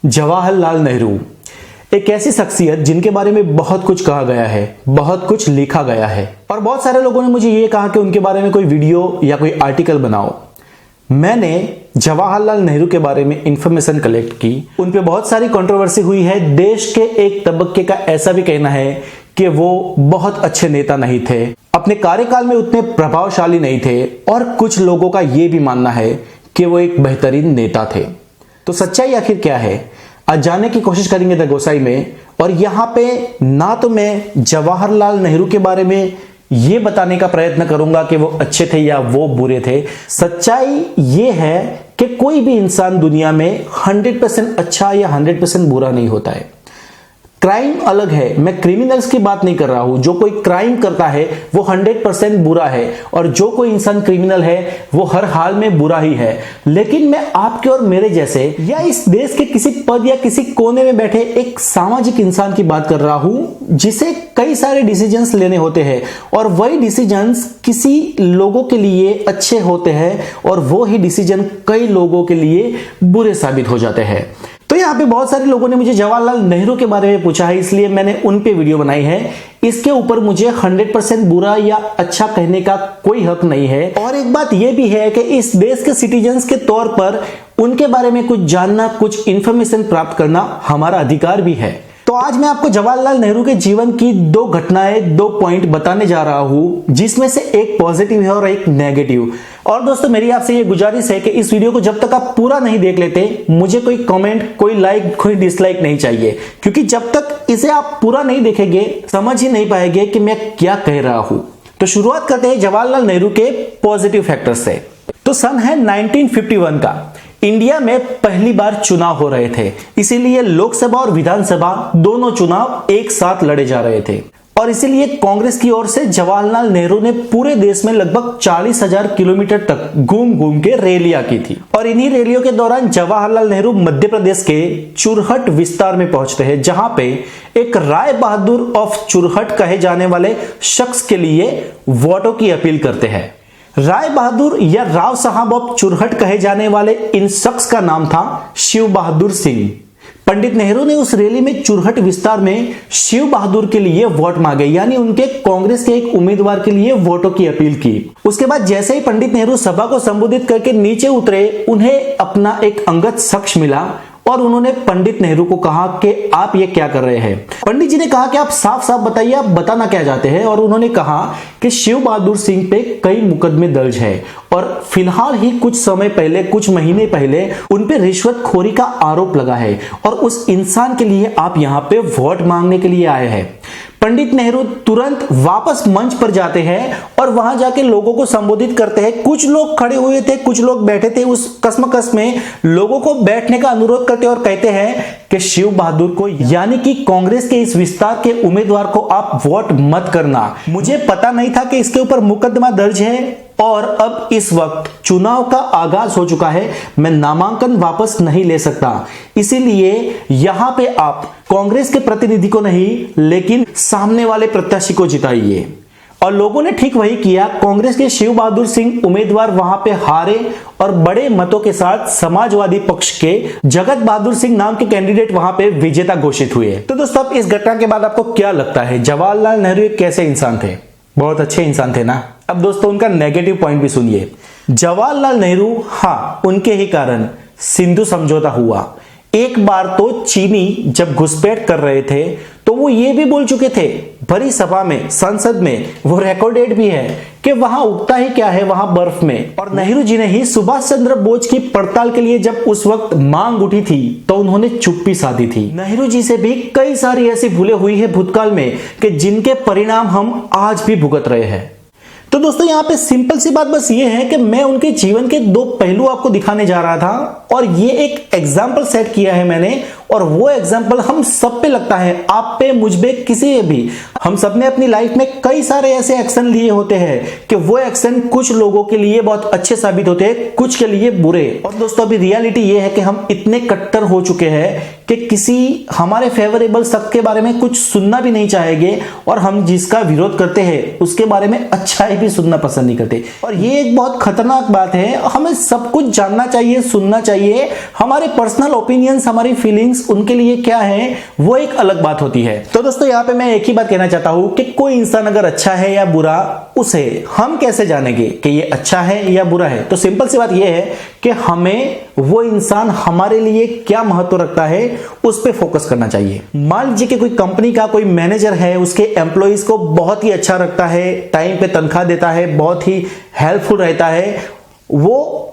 जवाहरलाल नेहरू एक ऐसी शख्सियत जिनके बारे में बहुत कुछ कहा गया है, बहुत कुछ लिखा गया है और बहुत सारे लोगों ने मुझे ये कहा कि उनके बारे में कोई वीडियो या कोई आर्टिकल बनाओ। मैंने जवाहरलाल नेहरू के बारे में इंफॉर्मेशन कलेक्ट की। उन पे बहुत सारी कंट्रोवर्सी हुई है। देश के एक तबक्के का ऐसा भी कहना है कि वो बहुत अच्छे नेता नहीं थे, अपने कार्यकाल में उतने प्रभावशाली नहीं थे और कुछ लोगों का ये भी मानना है कि वो एक बेहतरीन नेता थे। तो सच्चाई आखिर क्या है, आज जानने की कोशिश करेंगे द गोसाई में। और यहाँ पे ना तो मैं जवाहरलाल नेहरू के बारे में ये बताने का प्रयत्न करूंगा कि वो अच्छे थे या वो बुरे थे। सच्चाई ये है कि कोई भी इंसान दुनिया में 100% अच्छा या 100% बुरा नहीं होता है। क्राइम अलग है, मैं क्रिमिनल्स की बात नहीं कर रहा हूं। जो कोई क्राइम करता है वो 100% बुरा है और जो कोई इंसान क्रिमिनल है वो हर हाल में बुरा ही है। लेकिन मैं आपके और मेरे जैसे या इस देश के किसी पद या किसी कोने में बैठे एक सामाजिक इंसान की बात कर रहा हूं जिसे कई सारे डिसीजंस लेने होते हैं और वही डिसीजंस किसी लोगों के लिए अच्छे होते हैं और वो ही डिसीजन कई लोगों के लिए बुरे साबित हो जाते हैं। तो यहाँ पे बहुत सारे लोगों ने मुझे जवाहरलाल नेहरू के बारे में पूछा है, इसलिए मैंने उन पे वीडियो बनाई है। इसके ऊपर मुझे 100% बुरा या अच्छा कहने का कोई हक नहीं है। और एक बात यह भी है कि इस देश के सिटीजन्स के तौर पर उनके बारे में कुछ जानना, कुछ इंफॉर्मेशन प्राप्त करना हमारा अधिकार भी है। तो आज मैं आपको जवाहरलाल नेहरू के जीवन की दो घटनाएं, दो पॉइंट बताने जा रहा हूं जिसमें से एक पॉजिटिव है और एक नेगेटिव। और दोस्तों मेरी आपसे ये गुजारिश है कि इस वीडियो को जब तक आप पूरा नहीं देख लेते, मुझे कोई कमेंट, कोई लाइक, कोई डिसलाइक नहीं चाहिए, क्योंकि जब तक इसे आप पूरा नहीं देखेंगे समझ ही नहीं पाएंगे कि मैं क्या कह रहा हूं। तो शुरुआत करते हैं जवाहरलाल नेहरू के पॉजिटिव फैक्टर से। तो सन है 1951 का। इंडिया में पहली बार चुनाव हो रहे थे, इसीलिए लोकसभा और विधानसभा दोनों चुनाव एक साथ लड़े जा रहे थे और इसीलिए कांग्रेस की ओर से जवाहरलाल नेहरू ने पूरे देश में लगभग 40,000 किलोमीटर तक घूम घूम के रैलियां की थी। और इन्हीं रैलियों के दौरान जवाहरलाल नेहरू मध्य प्रदेश के चुरहट विस्तार में पहुंचते हैं, जहां पे एक राय बहादुर ऑफ चुरहट कहे जाने वाले शख्स के लिए वोटों की अपील करते हैं। राय बहादुर या राव साहब ऑफ चुरहट कहे जाने वाले इन शख्स का नाम था शिव बहादुर सिंह। पंडित नेहरू ने उस रैली में चुरहट विस्तार में शिव बहादुर के लिए वोट मांगे, यानी उनके कांग्रेस के एक उम्मीदवार के लिए वोटों की अपील की। उसके बाद जैसे ही पंडित नेहरू सभा को संबोधित करके नीचे उतरे, उन्हें अपना एक अंगद शख्स मिला और उन्होंने पंडित नेहरू को कहा कि आप ये क्या कर रहे हैं। पंडित जी ने कहा कि आप साफ साफ बताइए, आप बताना क्या चाहते हैं। और उन्होंने कहा कि शिव बहादुर सिंह पे कई मुकदमे दर्ज है और फिलहाल ही कुछ समय पहले, कुछ महीने पहले उन पे रिश्वतखोरी का आरोप लगा है और उस इंसान के लिए आप यहाँ पे वोट मांगने के लिए आए हैं। पंडित नेहरू तुरंत वापस मंच पर जाते हैं और वहां जाके लोगों को संबोधित करते हैं। कुछ लोग खड़े हुए थे, कुछ लोग बैठे थे। उस कसमकस में लोगों को बैठने का अनुरोध करते और कहते हैं कि शिव बहादुर को, यानी कि कांग्रेस के इस विस्तार के उम्मीदवार को आप वोट मत करना। मुझे पता नहीं था कि इसके ऊपर मुकदमा दर्ज है और अब इस वक्त चुनाव का आगाज हो चुका है, मैं नामांकन वापस नहीं ले सकता, इसीलिए यहां पे आप कांग्रेस के प्रतिनिधि को नहीं लेकिन सामने वाले प्रत्याशी को जिताइए। और लोगों ने ठीक वही किया। कांग्रेस के शिव बहादुर सिंह उम्मीदवार वहां पे हारे और बड़े मतों के साथ समाजवादी पक्ष के जगत बहादुर सिंह नाम के कैंडिडेट वहां पे विजेता घोषित हुए। तो दोस्तों अब इस घटना के बाद आपको क्या लगता है, जवाहरलाल नेहरू एक कैसे इंसान थे? बहुत अच्छे इंसान थे ना। अब दोस्तों उनका नेगेटिव पॉइंट भी सुनिए। जवाहरलाल नेहरू, हाँ, उनके ही कारण सिंधु समझौता हुआ। एक बार तो चीनी जब घुसपैठ कर रहे थे तो वो ये भी बोल चुके थे भरी सभा में, संसद में, वो रिकॉर्डेड भी है कि वहां उगता ही क्या है, वहां बर्फ में। और नेहरू जी ने ही सुभाष चंद्र बोस की पड़ताल के लिए जब उस वक्त मांग उठी थी तो उन्होंने चुप्पी साधी थी। नेहरू जी से भी कई सारी ऐसी भूलें हुई है भूतकाल में कि जिनके परिणाम हम आज भी भुगत रहे हैं। तो दोस्तों यहाँ पे सिंपल सी बात बस ये है कि मैं उनके जीवन के दो पहलू आपको दिखाने जा रहा था और ये एक एग्जाम्पल सेट किया है मैंने और वो एग्जाम्पल हम सब पे लगता है, आप पे, मुझ पे, किसी पे भी। हम सब ने अपनी लाइफ में कई सारे ऐसे एक्शन लिए होते हैं कि वो एक्शन कुछ लोगों के लिए बहुत अच्छे साबित होते हैं, कुछ के लिए बुरे। और दोस्तों अभी रियलिटी ये है कि हम इतने कट्टर हो चुके हैं कि किसी हमारे फेवरेबल शख्स के बारे में कुछ सुनना भी नहीं चाहेंगे और हम जिसका विरोध करते हैं उसके बारे में अच्छाई भी सुनना पसंद नहीं करते। और ये एक बहुत खतरनाक बात है। हमें सब कुछ जानना चाहिए, सुनना चाहिए, हमारे पर्सनल ओपिनियंस, हमारी फीलिंग्स फीलिंग्स उनके लिए क्या है वो एक अलग बात होती है। तो दोस्तों यहाँ पे मैं एक ही बात कहना चाहता हूं कि कोई इंसान अगर अच्छा है या बुरा, उसे हम कैसे जानेंगे कि ये अच्छा है या बुरा है? तो सिंपल सी बात ये है कि हमें वो इंसान हमारे लिए क्या महत्व रखता है उस पे फोकस करना चाहिए। मान लीजिए कि कोई कंपनी का कोई मैनेजर है, उसके एम्प्लॉइज को बहुत ही अच्छा रखता है, टाइम पे तनख्वाह देता है, बहुत ही हेल्पफुल रहता है, वो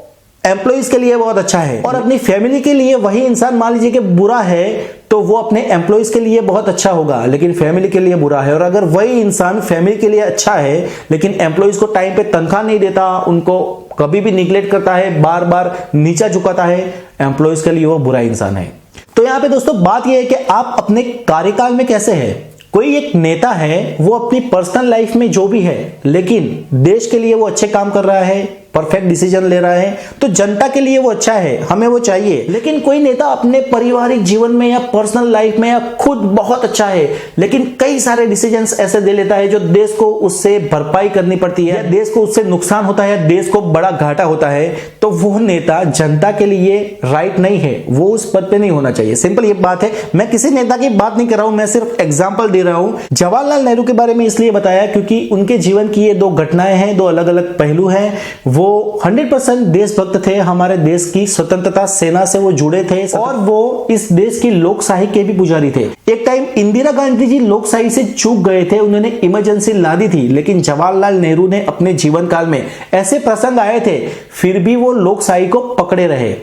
एम्प्लॉइज के लिए बहुत अच्छा है। और अपनी फैमिली के लिए वही इंसान मान लीजिए कि बुरा है, तो वो अपने एम्प्लॉइज के लिए बहुत अच्छा होगा लेकिन फैमिली के लिए बुरा है। और अगर वही इंसान फैमिली के लिए अच्छा है लेकिन एम्प्लॉइज को टाइम पे तनख्वाह नहीं देता, उनको कभी भी निगलेक्ट करता है, बार बार नीचा झुकाता है, एम्प्लॉइज के लिए वो बुरा इंसान है। तो यहां पे दोस्तों बात यह है कि आप अपने कार्यकाल में कैसे है। कोई एक नेता है, वो अपनी पर्सनल लाइफ में जो भी है लेकिन देश के लिए वो अच्छे काम कर रहा है, परफेक्ट डिसीजन ले रहा है, तो जनता के लिए वो अच्छा है, हमें वो चाहिए। लेकिन कोई नेता अपने पारिवारिक जीवन में या पर्सनल लाइफ में या खुद बहुत अच्छा है लेकिन कई सारे डिसीजंस ऐसे दे लेता है जो देश को उससे भरपाई करनी पड़ती है, देश को उससे नुकसान होता है, देश को बड़ा घाटा होता है, तो वो नेता जनता के लिए राइट नहीं है, वो उस पद पे नहीं होना चाहिए। सिंपल ये बात है। मैं किसी नेता की बात नहीं कर रहा हूं, मैं सिर्फ एग्जाम्पल दे रहा हूं। जवाहरलाल नेहरू के बारे में इसलिए बताया क्योंकि उनके जीवन की ये दो घटनाएं हैं, दो अलग अलग पहलू हैं। वो 100% देशभक्त थे, हमारे देश की स्वतंत्रता सेना से वो जुड़े थे और वो इस देश की लोकशाही के भी पुजारी थे। एक टाइम इंदिरा गांधी जी लोकशाही से चूक गए थे, उन्होंने इमरजेंसी ला दी थी, लेकिन जवाहरलाल नेहरू ने अपने जीवन काल में ऐसे प्रसंग आए थे फिर भी वो लोकशाही को पकड़े रहे।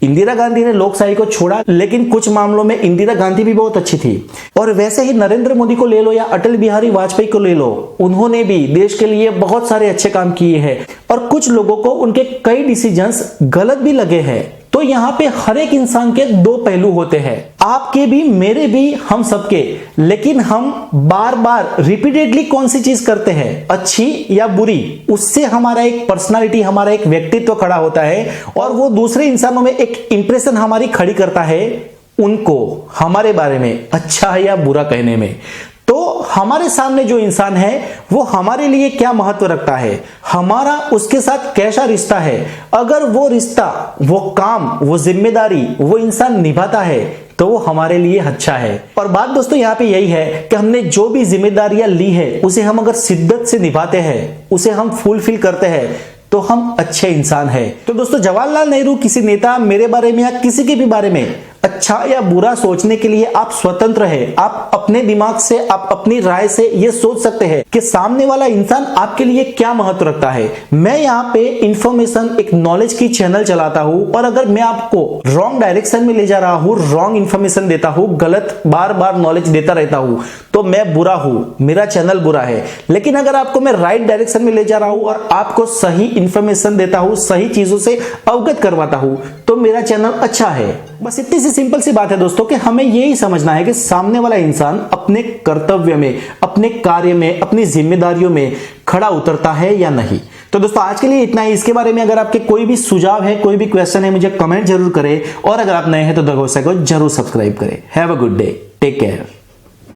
इंदिरा गांधी ने लोकशाही को छोड़ा लेकिन कुछ मामलों में इंदिरा गांधी भी बहुत अच्छी थी। और वैसे ही नरेंद्र मोदी को ले लो या अटल बिहारी वाजपेयी को ले लो, उन्होंने भी देश के लिए बहुत सारे अच्छे काम किए हैं और कुछ लोगों को उनके कई डिसीजंस गलत भी लगे हैं। तो यहाँ पे हर एक इंसान के दो पहलू होते हैं, आपके भी, मेरे भी, हम सबके। लेकिन हम बार बार रिपीटेडली कौन सी चीज करते हैं, अच्छी या बुरी, उससे हमारा एक पर्सनालिटी, हमारा एक व्यक्तित्व खड़ा होता है और वो दूसरे इंसानों में एक इंप्रेशन हमारी खड़ी करता है, उनको हमारे बारे में अच्छा या बुरा कहने में। तो हमारे सामने जो इंसान है वो हमारे लिए क्या महत्व रखता है, हमारा उसके साथ कैसा रिश्ता है। अगर वो रिश्ता, वो काम, वो जिम्मेदारी वो इंसान निभाता है तो वो हमारे लिए अच्छा है। और बात दोस्तों यहाँ पे यही है कि हमने जो भी जिम्मेदारियां ली है उसे हम अगर शिद्दत से निभाते हैं, उसे हम फुलफिल करते हैं, तो हम अच्छे इंसान हैं। तो दोस्तों जवाहरलाल नेहरू किसी नेता, मेरे बारे में या किसी के भी बारे में अच्छा या बुरा सोचने के लिए आप स्वतंत्र हैं। आप अपने दिमाग से, आप अपनी राय से ये सोच सकते हैं कि सामने वाला इंसान आपके लिए क्या महत्व रखता है। मैं यहाँ पे इंफॉर्मेशन, एक नॉलेज की चैनल चलाता हूँ और अगर मैं आपको रॉन्ग डायरेक्शन में ले जा रहा हूँ, रॉन्ग इंफॉर्मेशन देता हूँ, गलत बार बार नॉलेज देता रहता हूँ, तो मैं बुरा हूँ, मेरा चैनल बुरा है। लेकिन अगर आपको मैं राइट डायरेक्शन में ले जा रहा हूँ और आपको सही इंफॉर्मेशन देता हूँ, सही चीजों से अवगत करवाता हूँ, तो मेरा चैनल अच्छा है। बस इतनी सी सिंपल सी बात है दोस्तों कि हमें यही समझना है कि सामने वाला इंसान अपने कर्तव्य में, अपने कार्य में, अपनी जिम्मेदारियों में खड़ा उतरता है या नहीं। तो दोस्तों आज के लिए इतना ही। इसके बारे में अगर आपके कोई भी सुझाव है, कोई भी क्वेश्चन है, मुझे कमेंट जरूर करें और अगर आप नए हैं तो दगोसा को जरूर सब्सक्राइब करें। Have a good day, take care.